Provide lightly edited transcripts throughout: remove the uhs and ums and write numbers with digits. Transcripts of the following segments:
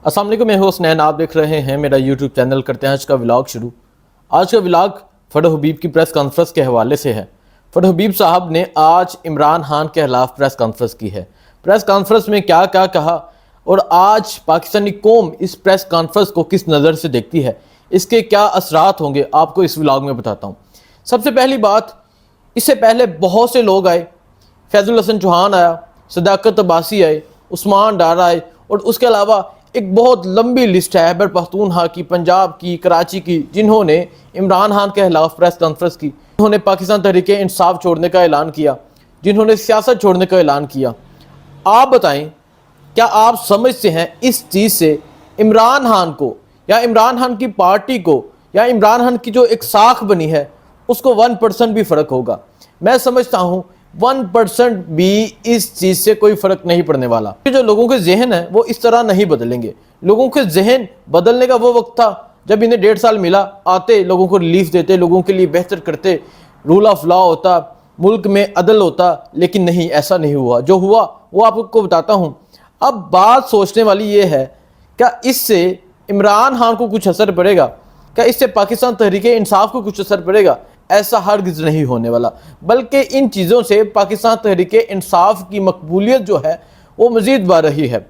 अस्सलाम वालेकुम, मैं हूं हसनैन। आप देख रहे हैं मेरा यूट्यूब चैनल। करते हैं आज का व्लॉग शुरू। आज का व्लॉग फरोह हबीब की प्रेस कॉन्फ्रेंस के हवाले से है। फरोह हबीब साहब ने आज इमरान खान के खिलाफ प्रेस कॉन्फ्रेंस की है। प्रेस कॉन्फ्रेंस में क्या क्या कहा और आज पाकिस्तानी कौम इस प्रेस कॉन्फ्रेंस को किस नज़र से देखती है, इसके क्या असरात होंगे, आपको इस व्लॉग में बताता हूँ। सबसे पहली बात, इससे पहले बहुत से लोग आए। फैजुल हसन चौहान आया, सदाकत अब्बासी आए, उस्मान डारा आए, और उसके अलावा एक बहुत लंबी लिस्ट है खैबर पख्तूनख्वा की, पंजाब की, कराची की, जिन्होंने इमरान खान के खिलाफ प्रेस कॉन्फ्रेंस की, जिन्होंने पाकिस्तान तहरीक इंसाफ छोड़ने का ऐलान किया, जिन्होंने सियासत छोड़ने का ऐलान किया। आप बताएं, क्या आप समझते हैं इस चीज़ से इमरान खान को या इमरान खान की पार्टी को या इमरान खान की जो एक साख बनी है उसको 1% भी फ़र्क होगा? मैं समझता हूँ 1% भी इस चीज़ से कोई फ़र्क नहीं पड़ने वाला। जो लोगों के जहन है वो इस तरह नहीं बदलेंगे। लोगों के जहन बदलने का वो वक्त था जब इन्हें 1.5 साल मिला, आते लोगों को रिलीफ देते, लोगों के लिए बेहतर करते, रूल ऑफ लॉ होता, मुल्क में अदल होता। लेकिन नहीं, ऐसा नहीं हुआ। जो हुआ वो आपको बताता हूँ। अब बात सोचने वाली ये है, क्या इससे इमरान खान को कुछ असर पड़ेगा? क्या इससे पाकिस्तान तहरीक इंसाफ को कुछ असर पड़ेगा? ऐसा हरगिज़ नहीं होने वाला। बल्कि इन चीज़ों से पाकिस्तान तहरीक इंसाफ की मकबूलियत जो है वो मज़ीद बढ़ रही है।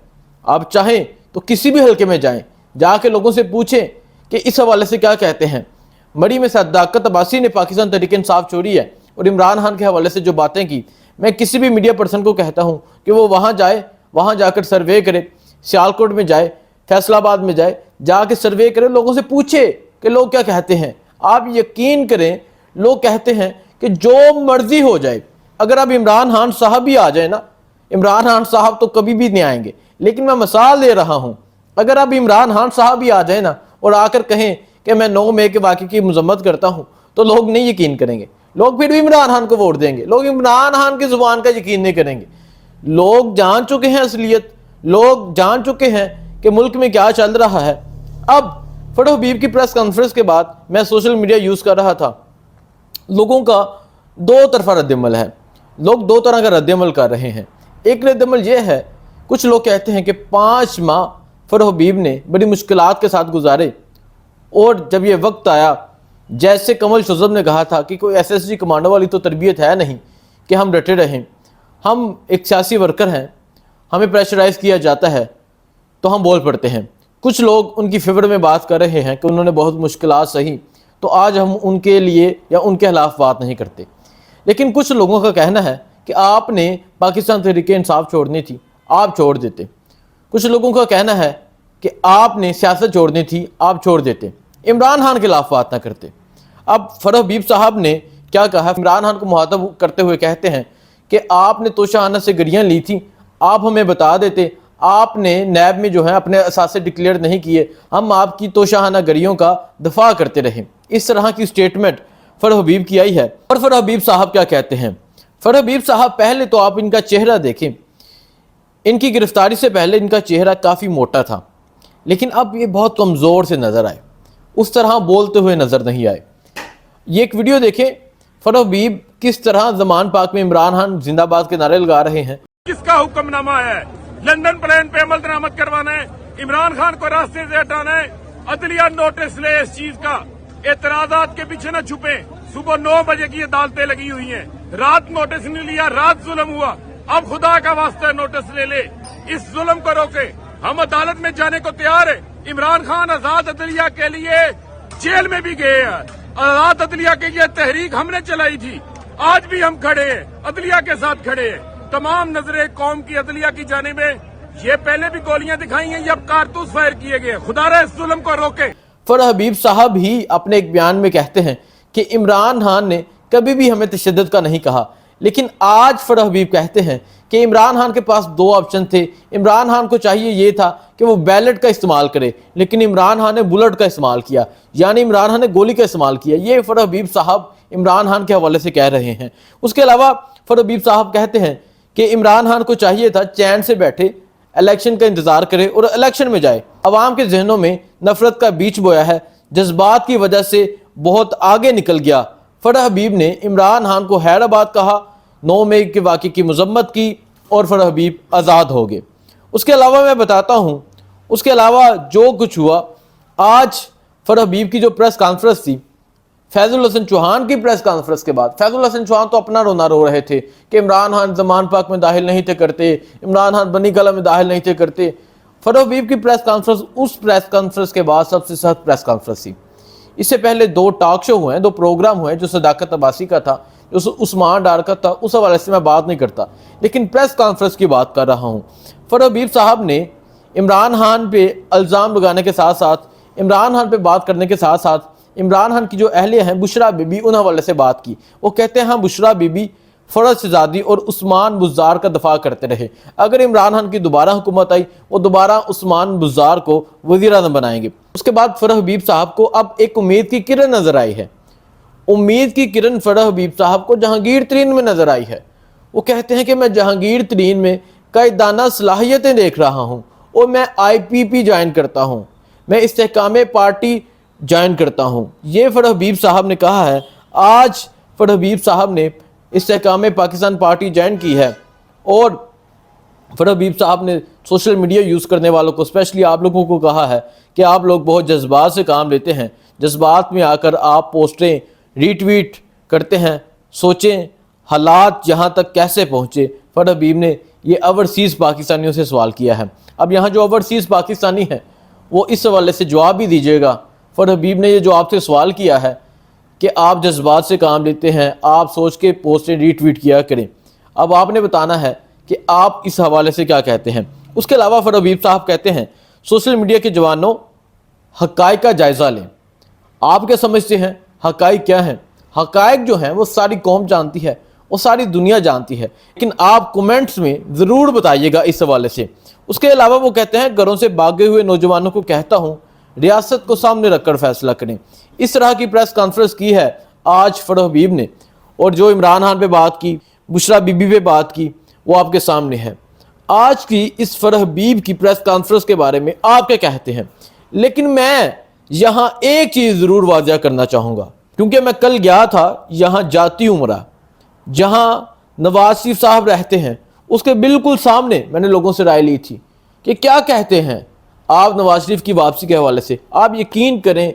आप चाहें तो किसी भी हल्के में जाएं, जाके लोगों से पूछें कि इस हवाले से क्या कहते हैं। मरी में सदाकत अब्बासी ने पाकिस्तान तहरीक इंसाफ छोड़ी है और इमरान खान के हवाले से जो बातें की, मैं किसी भी मीडिया पर्सन को कहता हूँ कि वो वहाँ जाए, वहाँ जाकर सर्वे करे, सियालकोट में जाए, फैसलाबाद में जाए, जाके सर्वे करे, लोगों से पूछे कि लोग क्या कहते हैं। आप यकीन करें, लोग कहते हैं कि जो मर्जी हो जाए, अगर अब इमरान खान साहब भी आ जाए ना, इमरान खान साहब तो कभी भी नहीं आएंगे, लेकिन मैं मिसाल दे रहा हूं, अगर अब इमरान खान साहब भी आ जाए ना और आकर कहें कि मैं 9 मई के वाक़े की मजम्मत करता हूं, तो लोग नहीं यकीन करेंगे। लोग फिर भी इमरान खान को वोट देंगे। लोग इमरान खान की जुबान का यकीन नहीं करेंगे। लोग जान चुके हैं असलियत, लोग जान चुके हैं कि मुल्क में क्या चल रहा है। अब फरोह हबीब की प्रेस कॉन्फ्रेंस के बाद मैं सोशल मीडिया यूज़ कर रहा था। लोगों का दो तरफा रद्दमल है। लोग दो तरह का रद्दमल कर रहे हैं। एक रद्दमल ये है, कुछ लोग कहते हैं कि 5 माह फरोह हबीब ने बड़ी मुश्किलात के साथ गुजारे, और जब ये वक्त आया, जैसे कमल शुज़ब ने कहा था कि कोई SSG कमांडो वाली तो तरबियत है नहीं कि हम डटे रहें, हम एक सियासी वर्कर हैं, हमें प्रेशराइज़ किया जाता है तो हम बोल पड़ते हैं। कुछ लोग उनकी फेवर में बात कर रहे हैं कि उन्होंने बहुत मुश्किलात सही, तो आज हम उनके लिए या उनके खिलाफ बात नहीं करते। लेकिन कुछ लोगों का कहना है कि आपने पाकिस्तान तहरीक इंसाफ छोड़नी थी, आप छोड़ देते। कुछ लोगों का कहना है कि आपने सियासत छोड़नी थी, आप छोड़ देते, इमरान खान के खिलाफ बात ना करते। अब फरोह हबीब साहब ने क्या कहा, इमरान खान को मुखातब करते हुए कहते हैं कि आपने तोशाखाना से गरियाँ ली थी, आप हमें बता देते। आपने नैब में जो है अपने असासे डिक्लेयर नहीं किए, हम आपकी तोशाखाना गरियों का दफा करते रहे। इस तरह की स्टेटमेंट फरोह हबीब की आई है। और फरोह हबीब साहब क्या कहते हैं? फरोह हबीब साहब, पहले तो आप इनका चेहरा देखें। इनकी गिरफ्तारी से पहले इनका चेहरा काफ़ी मोटा था, लेकिन अब ये बहुत कमज़ोर से नज़र आए, उस तरह बोलते हुए नज़र नहीं आए। ये एक वीडियो देखें, फरोह हबीब किस तरह ज़मान पाक में इमरान खान जिंदाबाद के नारे लगा रहे हैं। किसका हुक्मनामा है? लंदन प्लान पे अमल दरामद करवाना है, इमरान खान को रास्ते से हटाना है। अदलिया नोटिस ले इस चीज का, एतराजात के पीछे न छुपे। सुबह 9 बजे की अदालतें लगी हुई हैं, रात नोटिस नहीं लिया, रात जुल्म हुआ। अब खुदा का वास्ता नोटिस ले, इस जुल्म को रोके। हम अदालत में जाने को तैयार है। इमरान खान आजाद अदलिया के लिए जेल में भी गए हैं। आजाद अदलिया के ये तहरीक हमने चलाई थी, आज भी हम खड़े हैं, अदलिया के साथ खड़े हैं। तमाम नजरें कौम की अदलिया की जानिब में। ये पहले भी गोलियां दिखाई हैं, ये अब कारतूस फायर किए गए। खुदारा इस जुल्म को रोके। फरोह हबीब साहब ही अपने एक बयान में कहते हैं कि इमरान खान ने कभी भी हमें तशद्दुद का नहीं कहा, लेकिन आज फरोह हबीब कहते हैं कि इमरान खान के पास 2 ऑप्शन थे। इमरान खान को चाहिए ये था कि वो बैलेट का इस्तेमाल करे, लेकिन इमरान खान ने बुलेट का इस्तेमाल किया, यानी इमरान खान ने गोली का इस्तेमाल किया। ये फरोह हबीब साहब इमरान खान के हवाले से कह रहे हैं। उसके अलावा फरोह हबीब साहब कहते हैं कि इमरान खान को चाहिए था चैन से बैठे, इलेक्शन का इंतजार करे और इलेक्शन में जाए। अवाम के जहनों में नफरत का बीज बोया है, जज्बात की वजह से बहुत आगे निकल गया। फरोह हबीब ने इमरान खान को हैदराबाद कहा, 9 मई के वाक़े की मजम्मत की और फरोह हबीब आज़ाद हो गए। उसके अलावा मैं बताता हूँ, उसके अलावा जो कुछ हुआ आज फरह हबीब की जो प्रेस कॉन्फ्रेंस थी, फैजुल हसन चौहान की प्रेस कॉन्फ्रेंस के बाद फैजुल हसन चौहान तो अपना रोना रो रहे थे कि इमरान खान ज़मान पाक में दाखिल नहीं थे करते, इमरान खान बनी कला में दाखिल नहीं थे करते। फरह हबीब की प्रेस कॉन्फ्रेंस उस प्रेस कॉन्फ्रेंस के बाद सबसे सख्त प्रेस कॉन्फ्रेंस थी। इससे पहले 2 टॉक शो हुए हैं, 2 प्रोग्राम हुए हैं, जो सदाकत अब्बासी का था, जो उस्मान डार का था, उस हवाले से मैं बात नहीं करता, लेकिन प्रेस कॉन्फ्रेंस की बात कर रहा हूँ। फरह हबीब साहब ने इमरान खान पे इल्ज़ाम लगाने के साथ साथ, इमरान खान पे बात करने के साथ साथ, इमरान खान की जो अहलिया हैं बुशरा बीबी, उन हवाले से बात की। वो कहते हैं हाँ, बुशरा बीबी, फरज शहजादी और उस्मान बुज़ार का दफा करते रहे। अगर इमरान खान की दोबारा हुकूमत आई, वो दोबारा उस्मान बुज़ार को वज़ीर-ए-आज़म बनाएंगे। उसके बाद फरह हबीब साहब को अब एक उम्मीद की किरण नज़र आई है। उम्मीद की किरण फरह हबीब साहब को जहांगीर तरीन में नज़र आई है। वो कहते हैं कि मैं जहांगीर तरीन में कायदाना सलाहियतें देख रहा हूँ और मैं IPP ज्वाइन करता हूँ, मैं इस्तेहकाम पार्टी ज्वाइन करता हूँ। ये फरह हबीब साहब ने कहा है। आज फरह हबीब साहब ने इस्तेहकाम पाकिस्तान पार्टी ज्वाइन की है और फरह हबीब साहब ने सोशल मीडिया यूज़ करने वालों को, स्पेशली आप लोगों को कहा है कि आप लोग बहुत जज्बात से काम लेते हैं, जज्बात में आकर आप पोस्टें रीट्वीट करते हैं। सोचें हालात यहाँ तक कैसे पहुँचे। फरह हबीब ने ये ओवरसीज़ पाकिस्तानियों से सवाल किया है। अब यहाँ जो ओवरसीज़ पाकिस्तानी हैं वो इस हवाले से जवाब भी दीजिएगा। फरह हबीब ने ये जो आपसे सवाल किया है कि आप जज्बात से काम लेते हैं, आप सोच के पोस्टें रीट्वीट किया करें, अब आपने बताना है कि आप इस हवाले से क्या कहते हैं। उसके अलावा फरह हबीब साहब कहते हैं सोशल मीडिया के जवानों, हक़ाइक़ का जायज़ा लें। आप क्या समझते हैं हक़ाइक़ क्या हैं? हक़ाइक़ जो हैं वो सारी कौम जानती है, वो सारी दुनिया जानती है, लेकिन आप कमेंट्स में ज़रूर बताइएगा इस हवाले से। उसके अलावा वो कहते हैं घरों से भागे हुए नौजवानों को कहता हूँ रियासत को सामने रखकर फैसला करें। इस तरह की प्रेस कॉन्फ्रेंस की है आज फरह हबीब ने, और जो इमरान खान पे बात की, बुशरा बीबी पे बात की, वो आपके सामने है। आज की इस फरह हबीब की प्रेस कॉन्फ्रेंस के बारे में आप क्या कहते हैं? लेकिन मैं यहाँ एक चीज़ ज़रूर वाज़ह करना चाहूँगा, क्योंकि मैं कल गया था यहाँ जाती उमरा, जहाँ नवाज शरीफ साहब रहते हैं, उसके बिल्कुल सामने मैंने लोगों से राय ली थी कि क्या कहते हैं आप नवाज शरीफ की वापसी के हवाले से। आप यकीन करें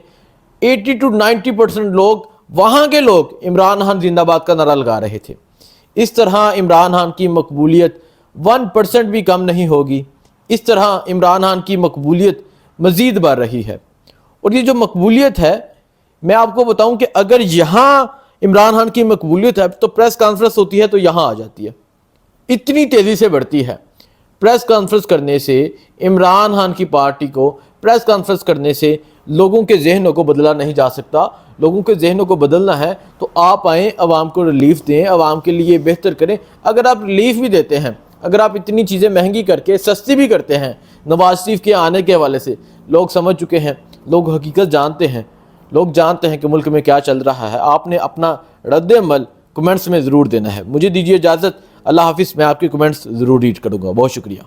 80 to 90% लोग, वहाँ के लोग इमरान खान जिंदाबाद का नारा लगा रहे थे। इस तरह इमरान खान की मकबूलियत 1% भी कम नहीं होगी। इस तरह इमरान खान की मकबूलियत मज़ीद बढ़ रही है। और ये जो मकबूलियत है, मैं आपको बताऊं कि अगर यहाँ इमरान खान की मकबूलियत है तो प्रेस कॉन्फ्रेंस होती है तो यहाँ आ जाती है, इतनी तेज़ी से बढ़ती है। प्रेस कॉन्फ्रेंस करने से इमरान खान की पार्टी को, प्रेस कॉन्फ्रेंस करने से लोगों के जहनों को बदला नहीं जा सकता। लोगों के जहनों को बदलना है तो आप आएँ, आवाम को रिलीफ दें, आवाम के लिए बेहतर करें। अगर आप रिलीफ भी देते हैं, अगर आप इतनी चीज़ें महंगी करके सस्ती भी करते हैं, नवाज शरीफ के आने के हवाले से लोग समझ चुके हैं, लोग हकीकत जानते हैं, लोग जानते हैं कि मुल्क में क्या चल रहा है। आपने अपना रद्द-ए-अमल कमेंट्स में ज़रूर देना है। मुझे दीजिए इजाज़त, अल्लाह हाफिज़। मैं आपके कमेंट्स ज़रूर रीड करूँगा। बहुत शुक्रिया।